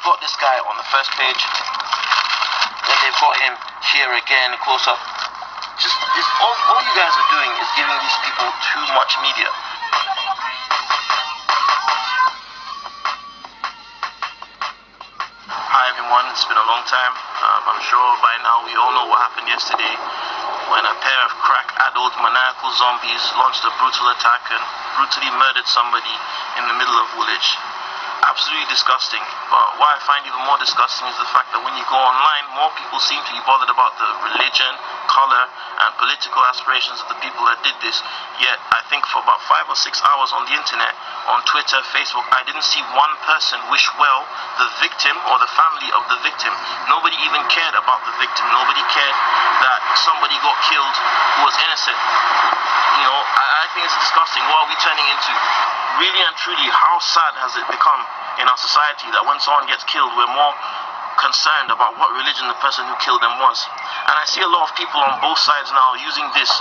got this guy on the first page, then they've got him here again, close up. All you guys are doing is giving these people too much media. Hi everyone, it's been a long time. I'm sure by now we all know what happened yesterday when a pair of crack adult maniacal zombies launched a brutal attack and brutally murdered somebody in the middle of Woolwich. Absolutely disgusting. But what I find even more disgusting is the fact that when you go online, more people seem to be bothered about the religion, color, and political aspirations of the people that did this. Yet, I think for about 5 or 6 hours on the internet, on Twitter, Facebook, I didn't see one person wish well the victim or the family of the victim. Nobody even cared about the victim. Nobody cared that somebody got killed who was innocent. You know, I think it's disgusting. What are we turning into? Really and truly, how sad has it become in our society that when someone gets killed, we're more concerned about what religion the person who killed them was. And I see a lot of people on both sides now using this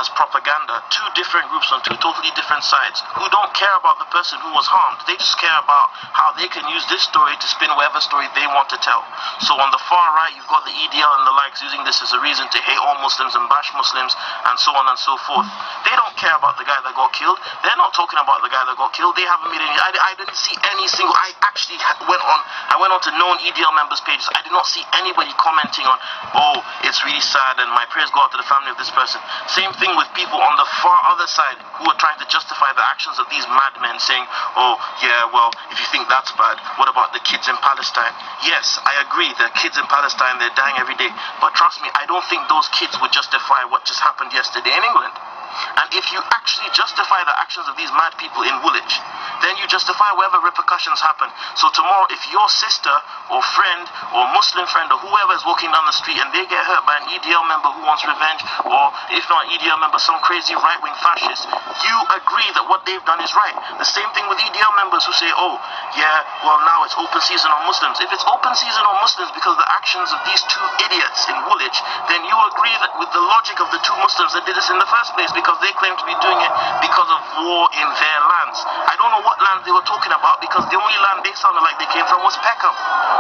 as propaganda. Two different groups on two totally different sides who don't care about the person who was harmed. They just care about how they can use this story to spin whatever story they want to tell. So on the far right, you've got the EDL and the likes using this as a reason to hate all Muslims and bash Muslims and so on and so forth. They don't care about the guy that got killed. They're not talking about the guy that got killed. They haven't made any. I didn't see any single. I actually went on to known EDL members' pages. I did not see anybody commenting on, oh, it's really sad and my prayers go out to the family of this person. Same thing with people on the far other side who are trying to justify the actions of these madmen, saying, oh, yeah, well, if you think that's bad, what about the kids in Palestine? Yes, I agree, the kids in Palestine, they're dying every day. But trust me, I don't think those kids would justify what just happened yesterday in England. And if you actually justify the actions of these mad people in Woolwich, then you justify whatever repercussions happen. So tomorrow, if your sister or friend or Muslim friend or whoever is walking down the street and they get hurt by an EDL member who wants revenge, or if not an EDL member, some crazy right-wing fascist, you agree that what they've done is right. The same thing with EDL members who say, oh, yeah, well, now it's open season on Muslims. If it's open season on Muslims because of the actions of these two idiots in Woolwich, then you agree that with the logic of the two Muslims that did this in the first place, because they claim to be doing it because of war in their lands. I don't know what land they were talking about, because the only land they sounded like they came from was Peckham.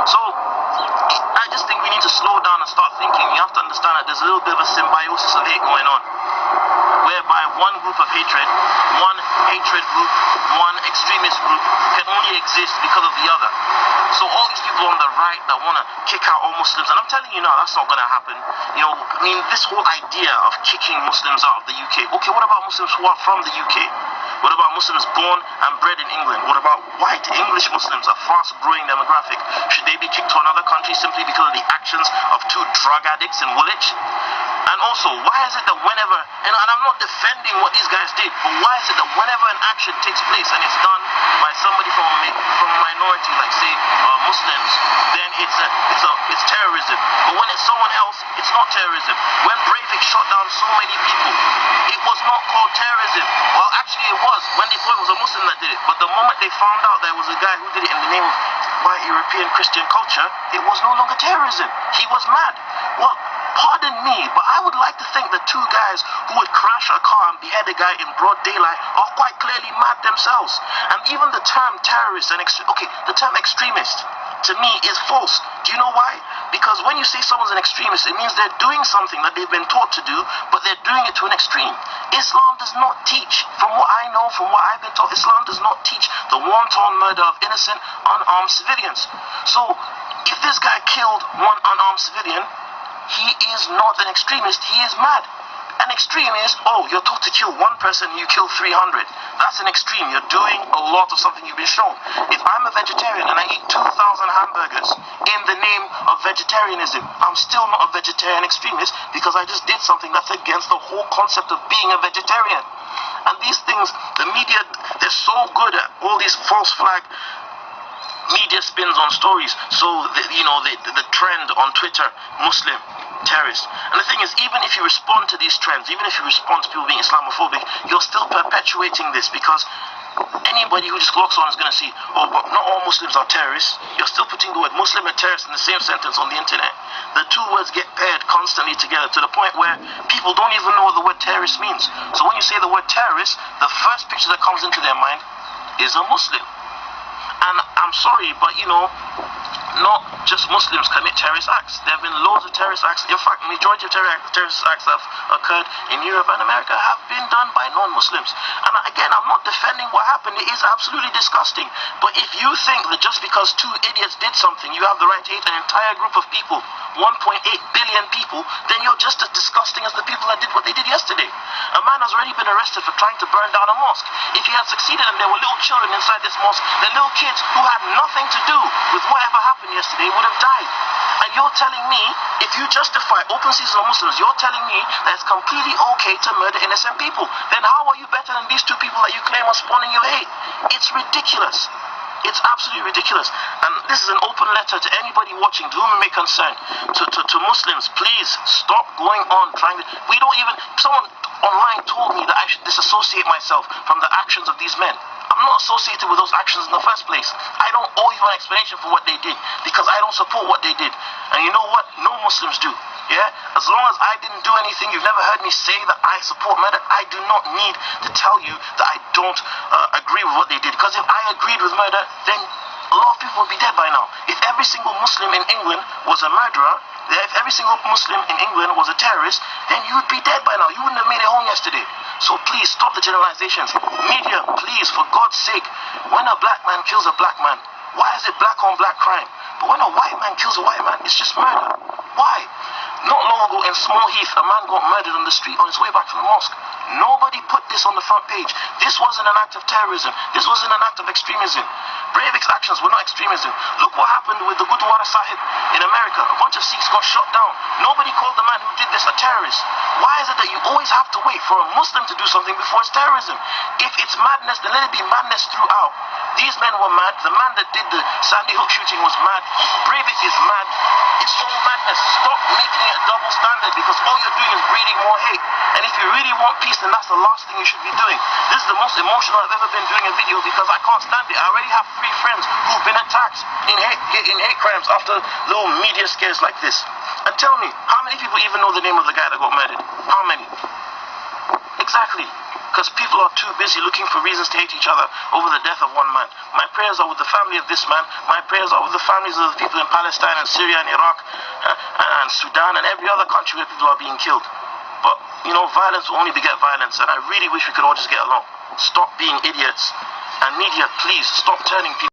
So I just think we need to slow down and start thinking. You have to understand that there's a little bit of a symbiosis of hate going on, whereby one group of hatred, one hatred group, one extremist group can only exist because of the other. So all these people on the right that want to kick out all Muslims, and I'm telling you now, that's not going to happen. You know, I mean, this whole idea of kicking Muslims out of the UK. Okay, what about Muslims who are from the UK? What about Muslims born and bred in England? What about white English Muslims, a fast-growing demographic? Should they be kicked to another country simply because of the actions of two drug addicts in Woolwich? And also, why is it that whenever, and I'm not defending what these guys did, but why is it that whenever an action takes place and it's done by somebody from a minority, like say Muslims, then it's terrorism. But when it's someone else, it's not terrorism. When Breivik shot down so many people, it was not called terrorism. Well, actually it was, when they thought it was a Muslim that did it. But the moment they found out there was a guy who did it in the name of white European Christian culture, it was no longer terrorism. He was mad. Well, pardon me, but I would like to think the two guys who would crash a car and behead a guy in broad daylight are quite clearly mad themselves. And even the term terrorist and the term extremist to me is false. Do you know why? Because when you say someone's an extremist, it means they're doing something that they've been taught to do, but they're doing it to an extreme. Islam does not teach, from what I know, from what I've been taught, Islam does not teach the wanton murder of innocent, unarmed civilians. So, if this guy killed one unarmed civilian, he is not an extremist, he is mad. An extreme is, oh, you're taught to kill one person, you kill 300. That's an extreme. You're doing a lot of something you've been shown. If I'm a vegetarian and I eat 2,000 hamburgers in the name of vegetarianism, I'm still not a vegetarian extremist because I just did something that's against the whole concept of being a vegetarian. And these things, the media, they're so good at all these false flag media spins on stories. So, the trend on Twitter, Muslim, terrorist. And the thing is, even if you respond to these trends, even if you respond to people being Islamophobic, you're still perpetuating this, because anybody who just clocks on is going to see, oh, but not all Muslims are terrorists. You're still putting the word Muslim and terrorist in the same sentence on the internet. The two words get paired constantly together to the point where people don't even know what the word terrorist means. So when you say the word terrorist, the first picture that comes into their mind is a Muslim. And I'm sorry, but not just Muslims commit terrorist acts. There have been loads of terrorist acts. In fact, majority of terrorist acts that have occurred in Europe and America have been done by non-Muslims. And again, I'm not defending what happened. It is absolutely disgusting. But if you think that just because two idiots did something, you have the right to hate an entire group of people, 1.8 billion people, then you're just as disgusting as the people that did what they did yesterday. A man has already been arrested for trying to burn down a mosque. If he had succeeded and there were little children inside this mosque, the little kids who had nothing to do with whatever happened yesterday would have died. And you're telling me, if you justify open season on Muslims, you're telling me that it's completely okay to murder innocent people. Then how are you better than these two people that you claim are spawning your hate? It's ridiculous. It's absolutely ridiculous. And this is an open letter to anybody watching, to whom it may concern, to Muslims. Please stop going on trying to... Someone online told me that I should disassociate myself from the actions of these men. I'm not associated with those actions in the first place. I don't owe you an explanation for what they did, because I don't support what they did. And you know what? No Muslims do. Yeah? As long as I didn't do anything, you've never heard me say that I support murder. I do not need to tell you that I don't agree with what they did. Because if I agreed with murder, then a lot of people would be dead by now. If every single Muslim in England was a murderer, if every single Muslim in England was a terrorist, then you would be dead by now. You wouldn't have made it home yesterday. So please stop the generalizations. Media, please, for God's sake, when a black man kills a black man, why is it black on black crime? But when a white man kills a white man, it's just murder. Why? Not long ago in Small Heath, a man got murdered on the street on his way back from the mosque. Nobody put this on the front page. This wasn't an act of terrorism. This wasn't an act of extremism. Breivik's actions were not extremism. Look what happened with the Gurdwara Sahib in America. A bunch of Sikhs got shot down. Nobody called the man who did this a terrorist. Why is it that you always have to wait for a Muslim to do something before it's terrorism? If it's madness, then let it be madness throughout. These men were mad. The man that did the Sandy Hook shooting was mad. Breivik is mad. It's all madness. Stop making it a double standard, because all you're doing is breeding more hate. And if you really want peace, then that's the last thing you should be doing. This is the most emotional I've ever been doing a video, because I can't stand it. I already have 3 friends who've been attacked in hate crimes after little media scares like this. And tell me, how many people even know the name of the guy that got murdered? How many? Exactly. Because people are too busy looking for reasons to hate each other over the death of one man. My prayers are with the family of this man. My prayers are with the families of the people in Palestine and Syria and Iraq and Sudan and every other country where people are being killed. But, violence will only beget violence, and I really wish we could all just get along. Stop being idiots. And media, please, stop turning people